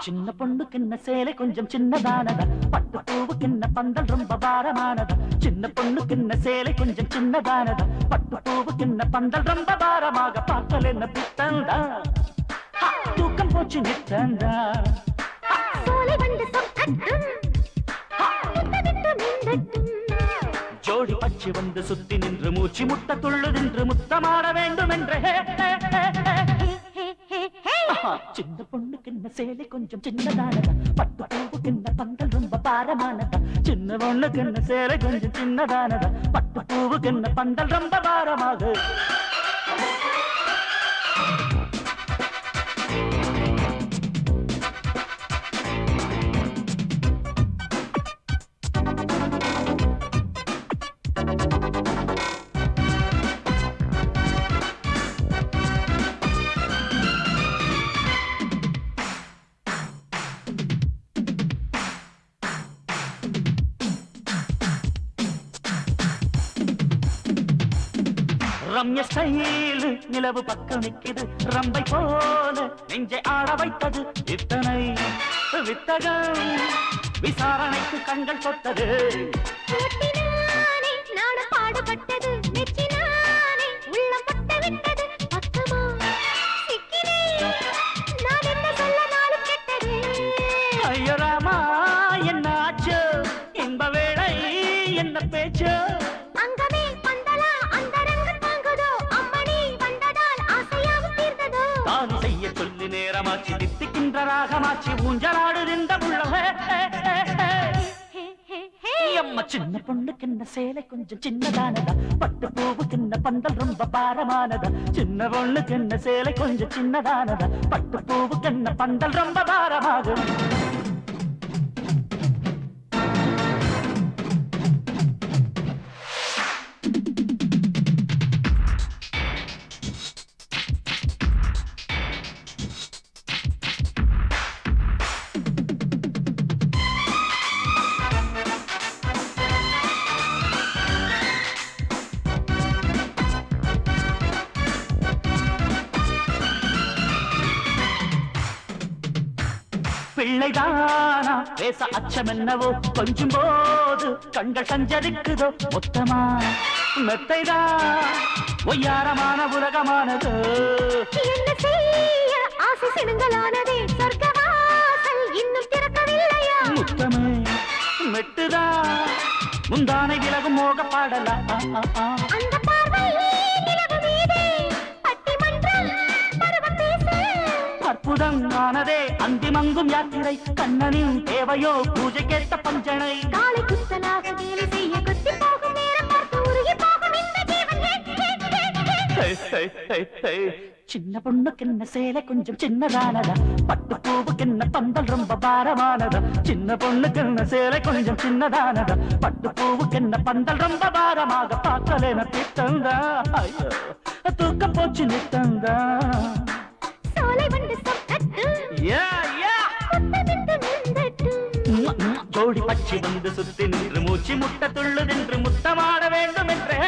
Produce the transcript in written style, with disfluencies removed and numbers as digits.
சின்ன பொண்ணுக்கு என்ன சேலை கொஞ்சம் சின்னதானதா, பட்டு பூவுக்கு என்ன பந்தல் ரொம்ப பாரமானதா. சின்ன பொண்ணுக்கு என்ன சேலை கொஞ்சம் சின்னதானதா, பட்டு பூவுக்கு என்ன பந்தல் ரொம்ப பாரமாக. பார்க்கல என்ன பித்தந்தா, தூக்கம் போச்சு நித்தந்தா. ஜோடி பச்சு வந்து சுத்தி நின்று மூச்சு முட்ட துள்ளு நின்று முத்தமாட வேண்டும் என்று. சின்ன பொண்ணுக்கு என்ன சேலை கொஞ்சம் சின்னதானதா, பட்டு பூவுக்கு என்ன பந்தல் ரொம்ப பாரமானதா. சின்ன பொண்ணுக்கு என்ன சேலை கொஞ்சம் சின்னதானதா, பட்டு பூவுக்கு என்ன பந்தல் ரொம்ப பாரமாக. ரம்ய ஸ்டைல் நிலவு பக்கம் நிக்குது, ரம்பை போல நெஞ்சை ஆட வைத்தது. இத்தனை வித்தகம் விசாரணைக்கு கண்கள் தொட்டது. பாடுபட்டது ஐயோ ராமா என்ன ஆச்சு, இன்ப வேளை என்ன பேச்சு. செய்ய சொல்லி நேரமாச்சு, தித்திக்கின்ற ராகமாச்சு, ஊஞ்சலாடுகின்ற உள்ளவே. அம்மா சின்ன பொண்ணுக்கு என்ன சேலை கொஞ்சம் சின்னதானதா, பட்டு பூவுக்கு என்ன பந்தல் ரொம்ப பாரமானதா. சின்ன பொண்ணுக்கு என்ன சேலை கொஞ்சம் சின்னதானதா, பட்டு பூவுக்கு என்ன பந்தல் ரொம்ப பாரமாகும். பிள்ளைதானா பேச அச்சம் என்னவோ, கொஞ்சம் போது கண்கள் சஞ்சரிக்குதோ. மொத்தமா மெத்தைதான் ஒய்யாரமான உலகமானதோ. முத்தமே மெட்டுதா முந்தானை விலகும் மோக பாடலா. அற்புதம் ஆனதே அந்திமங்கும் யாத்திரை, கண்ணனின் தேவையோ பூஜை கேட்ட பஞ்சனை. காலை குத்தலாக வேலை செய்ய கொத்தி போகும் நேரம் பார்த்து உருகி போகும் இந்த ஜீவன். சின்ன பொண்ணுக்கு என்ன சேலை கொஞ்சம் சின்னதானதா, பட்டு பூவுக்கு என்ன பந்தல் ரொம்ப பாரமானதா. சின்ன பொண்ணுக்கு என்ன சேலை கொஞ்சம் சின்னதானதா, பட்டு பூவுக்கு என்ன பந்தல் ரொம்ப பாரமாக. பார்க்கல என்ன பித்தந்தா, ஐயோ தூக்கம் போச்சு நித்தந்தா. ஜோடி பச்சி வந்து சுத்தி நின்று மூச்சு முட்ட துள்ளு நின்று முத்தமாட வேண்டும் என்று.